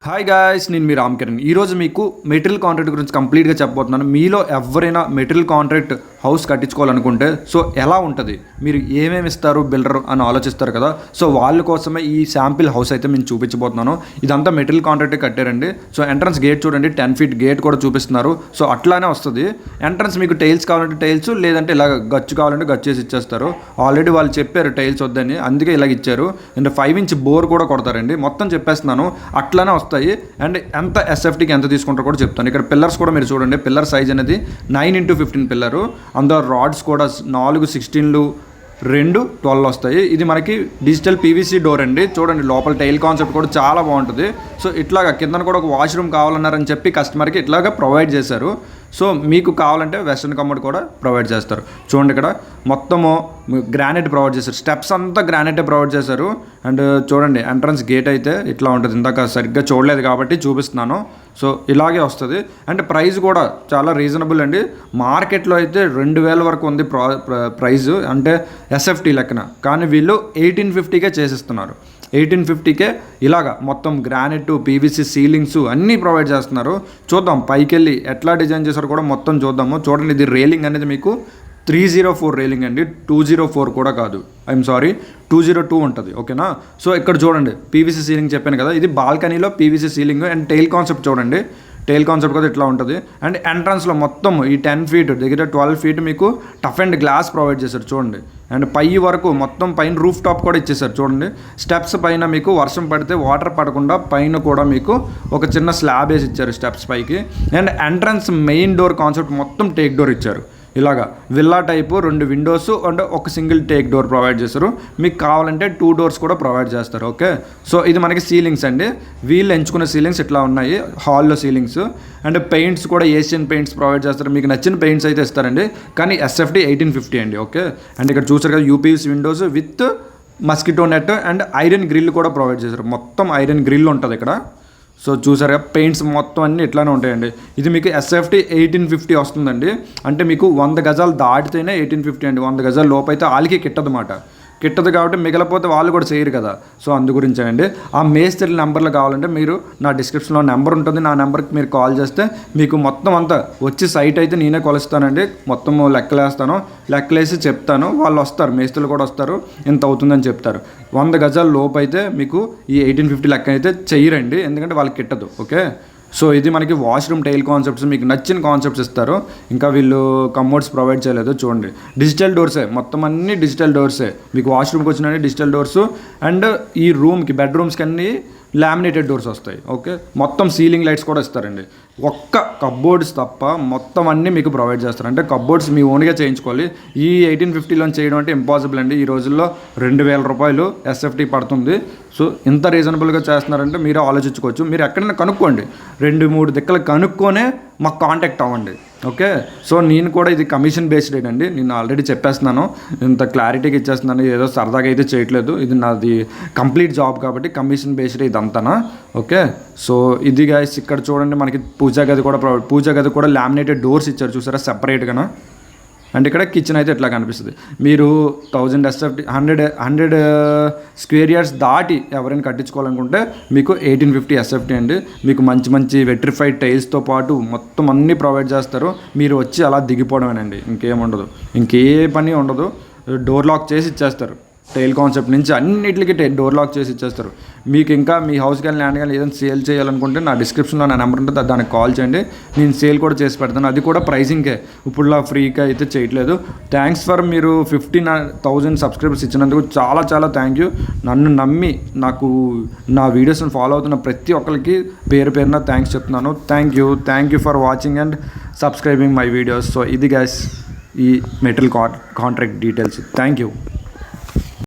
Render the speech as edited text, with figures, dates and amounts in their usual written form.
Hi guys, నేను మీ రామ్ కిరణ్. ఈరోజు మీకు మెటీరియల్ కాంట్రాక్ట్ గురించి కంప్లీట్గా చెప్పబోతున్నాను. మీలో ఎవరైనా మెటీరియల్ కాంట్రాక్ట్ హౌస్ కట్టించుకోవాలనుకుంటే సో ఎలా ఉంటుంది, మీరు ఏమేమి ఇస్తారు బిల్డర్ అని ఆలోచిస్తారు కదా. సో వాళ్ళ కోసమే ఈ శాంపిల్ హౌస్ అయితే నేను చూపించబోతున్నాను. ఇదంతా మెటీరియల్ కాంట్రాక్ట్ కట్టారండి. సో ఎంట్రన్స్ గేట్ చూడండి, 10 feet గేట్ కూడా చూపిస్తున్నారు. సో అట్లానే వస్తుంది ఎంట్రన్స్. మీకు టైల్స్ కావాలంటే టైల్స్, లేదంటే ఇలా గచ్చు కావాలంటే గచ్చు చేసి ఇచ్చేస్తారు. ఆల్రెడీ వాళ్ళు చెప్పారు టైల్స్ వద్దని, అందుకే ఇలాగ ఇచ్చారు. అండ్ 5 inch బోర్ కూడా కొడతారండి. మొత్తం చెప్పేస్తున్నాను, అట్లానే వస్తాయి. అండ్ ఎంత ఎస్ఎఫ్టీకి ఎంత తీసుకుంటారో కూడా చెప్తాను. ఇక్కడ పిల్లర్స్ కూడా మీరు చూడండి, పిల్లర్ సైజ్ అనేది 9x15 పిల్లరు. అందులో రాడ్స్ కూడా 4 16లు 2 12 వస్తాయి. ఇది మనకి డిజిటల్ పీవీసీ డోర్ అండి. చూడండి లోపల టైల్ కాన్సెప్ట్ కూడా చాలా బాగుంటుంది. సో ఇట్లాగా కింద కూడా ఒక వాష్రూమ్ కావాలన్నారని చెప్పి కస్టమర్కి ఇట్లాగా ప్రొవైడ్ చేశారు. సో మీకు కావాలంటే వెస్ట్రన్ కమోడ్ కూడా ప్రొవైడ్ చేస్తారు. చూడండి ఇక్కడ మొత్తము గ్రానైట్ ప్రొవైడ్ చేశారు. స్టెప్స్ అంతా గ్రానైటే ప్రొవైడ్ చేశారు. అండ్ చూడండి ఎంట్రన్స్ గేట్ అయితే ఇట్లా ఉంటుంది. ఇందాక సరిగ్గా చూడలేదు కాబట్టి చూపిస్తున్నాను. సో ఇలాగే వస్తుంది. అండ్ ప్రైస్ కూడా చాలా రీజనబుల్ అండి. మార్కెట్లో అయితే 2000 వరకు ఉంది ప్రైస్, అంటే ఎస్ఎఫ్టీ లెక్కన. కానీ వీళ్ళు 1850కే చేసిస్తున్నారు. 1850కే ఇలాగా మొత్తం గ్రానైట్, పీవీసీ సీలింగ్స్ అన్నీ ప్రొవైడ్ చేస్తున్నారు. చూద్దాం పైకి వెళ్ళి ఎట్లా డిజైన్ చేశారో కూడా మొత్తం చూద్దాము. చూడండి, ఇది రేలింగ్ అనేది మీకు 304 రేలింగ్ అండి, 204 కూడా కాదు, ఐఎమ్ సారీ 202 ఉంటుంది. ఓకేనా. సో ఇక్కడ చూడండి పీవీసీ సీలింగ్ చెప్పాను కదా, ఇది బాల్కనీలో PVC ceiling. And tile concept చూడండి, టైల్ కాన్సెప్ట్ కూడా ఇట్లా ఉంటుంది. అండ్ ఎంట్రన్స్లో మొత్తం ఈ 10 feet దగ్గర 12 feet మీకు టఫ్ అండ్ గ్లాస్ ప్రొవైడ్ చేశారు. చూడండి. అండ్ పై వరకు మొత్తం పైన రూఫ్ టాప్ కూడా ఇచ్చేసారు. చూడండి స్టెప్స్ పైన మీకు వర్షం పడితే వాటర్ పడకుండా పైన కూడా మీకు ఒక చిన్న స్లాబ్ వేసి ఇచ్చారు స్టెప్స్ పైకి. And entrance main door concept మొత్తం టేక్ డోర్ ఇచ్చారు. ఇలాగా విల్లా టైపు 2 windows అండ్ ఒక సింగిల్ టేక్ డోర్ ప్రొవైడ్ చేస్తారు. మీకు కావాలంటే 2 doors కూడా ప్రొవైడ్ చేస్తారు. ఓకే. సో ఇది మనకి సీలింగ్స్ అండి. వీళ్ళు ఎంచుకున్న సీలింగ్స్ ఇట్లా ఉన్నాయి, హాల్లో సీలింగ్స్. అండ్ పెయింట్స్ కూడా ఏషియన్ పెయింట్స్ ప్రొవైడ్ చేస్తారు. మీకు నచ్చిన పెయింట్స్ అయితే ఇస్తారండి. కానీ ఎస్ఎఫ్టీ 1850 అండి. ఓకే. అండ్ ఇక్కడ చూసారు కదా UPS windows with mosquito net and iron grill కూడా ప్రొవైడ్ చేస్తారు. మొత్తం ఐరన్ గ్రిల్ ఉంటుంది ఇక్కడ. సో చూసారుగా పెయింట్స్ మొత్తం అన్నీ ఇట్లానే ఉంటాయండి. ఇది మీకు ఎస్ఎఫ్టీ 1850 వస్తుందండి. అంటే మీకు 100 గజాలు దాటితేనే 1850 అండి. 100 గజాల లోపు అయితే వాళ్ళకి కిట్టదు కాబట్టి మిగిలిపోతే వాళ్ళు కూడా చేయరు కదా. సో అందు గురించేనండి. ఆ మేస్త్రి నెంబర్లు కావాలంటే మీరు నా డిస్క్రిప్షన్లో నెంబర్ ఉంటుంది, నా నెంబర్కి మీరు కాల్ చేస్తే మీకు మొత్తం అంతా వచ్చి సైట్ అయితే నేనే కొలుస్తానండి. మొత్తం లెక్కలేసి చెప్తాను. వాళ్ళు వస్తారు, మేస్త్రులు కూడా వస్తారు, ఎంత అవుతుందని చెప్తారు. 100 గజాల లోపు అయితే మీకు ఈ 1850 లెక్క అయితే చెయ్యరండి, ఎందుకంటే వాళ్ళకి కిట్టదు. ఓకే. సో ఇది మనకి వాష్రూమ్ టైల్ కాన్సెప్ట్స్, మీకు నచ్చిన కాన్సెప్ట్స్ ఇస్తారు. ఇంకా వీళ్ళు కమోడ్స్ ప్రొవైడ్ చేయలేదు. చూడండి డిజిటల్ డోర్సే, మొత్తం అన్నీ డిజిటల్ డోర్సే. మీకు వాష్రూమ్కి వచ్చిన డిజిటల్ డోర్స్. అండ్ ఈ రూమ్కి బెడ్రూమ్స్కి అన్నీ లామినేటెడ్ డోర్స్ వస్తాయి. ఓకే. మొత్తం సీలింగ్ లైట్స్ కూడా ఇస్తారండి. ఒక్క కబ్బోర్డ్స్ తప్ప మొత్తం అన్నీ మీకు ప్రొవైడ్ చేస్తారు. అంటే కబ్బోర్డ్స్ మీ ఓన్గా చేయించుకోవాలి. ఈ 1850లో చేయడం అంటే ఇంపాసిబుల్ అండి. ఈ రోజుల్లో 2000 రూపాయలు ఎస్ఎఫ్టీ పడుతుంది. సో ఇంత రీజనబుల్గా చేస్తున్నారంటే మీరు ఆలోచించుకోవచ్చు. మీరు ఎక్కడైనా కనుక్కోండి, 2-3 దిక్కులు కనుక్కొనే మాకు కాంటాక్ట్ అవ్వండి. ఓకే. సో నేను కూడా ఇది కమిషన్ బేస్డ్ అండి. నేను ఆల్రెడీ చెప్పేస్తున్నాను, ఇంత క్లారిటీగా ఇచ్చేస్తున్నాను, ఏదో సరదాగా అయితే చేయట్లేదు. ఇది నాది కంప్లీట్ జాబ్ కాబట్టి కమిషన్ బేస్డ్ ఇదంతానా. ఓకే. సో ఇది గైస్ ఇక్కడ చూడండి మనకి పూజా గది కూడా లామినేటెడ్ డోర్స్ ఇచ్చారు. చూసారా సెపరేట్గా. అండ్ ఇక్కడ కిచెన్ అయితే ఇట్లా కనిపిస్తుంది. మీరు 1000 ఎస్ఎఫ్టీ 100 square yards దాటి ఎవరైనా కట్టించుకోవాలనుకుంటే మీకు 1850 ఎస్ఎఫ్టీ అండి. మీకు మంచి వెట్రిఫైడ్ టైల్స్తో పాటు మొత్తం అన్నీ ప్రొవైడ్ చేస్తారు. మీరు వచ్చి అలా దిగిపోవడమేనండి, ఇంకేముండదు, ఇంకే పని ఉండదు. డోర్ లాక్ చేసి ఇచ్చేస్తారు. టైల్ కాన్సెప్ట్ నుంచి అన్నిటికీ డోర్ లాక్ చేసి ఇచ్చేస్తారు. మీకు ఇంకా మీ హౌస్కి కానీ ల్యాండ్ కానీ ఏదైనా సేల్ చేయాలనుకుంటే నా డిస్క్రిప్షన్లో నా నెంబర్ ఉంటుంది, దానికి కాల్ చేయండి. నేను సేల్ కూడా చేసి పెడతాను. అది కూడా ప్రైసింగ్కే, ఇప్పుడులా ఫ్రీగా అయితే చేయట్లేదు. థ్యాంక్స్ ఫర్ మీరు 15,000 సబ్స్క్రైబర్స్ ఇచ్చినందుకు చాలా థ్యాంక్ యూ. నన్ను నమ్మి నాకు నా వీడియోస్ని ఫాలో అవుతున్న ప్రతి ఒక్కరికి పేరున థ్యాంక్స్ చెప్తున్నాను. Thank you for watching and subscribing my videos. So ఇది గైస్ ఈ material contract details. Thank you.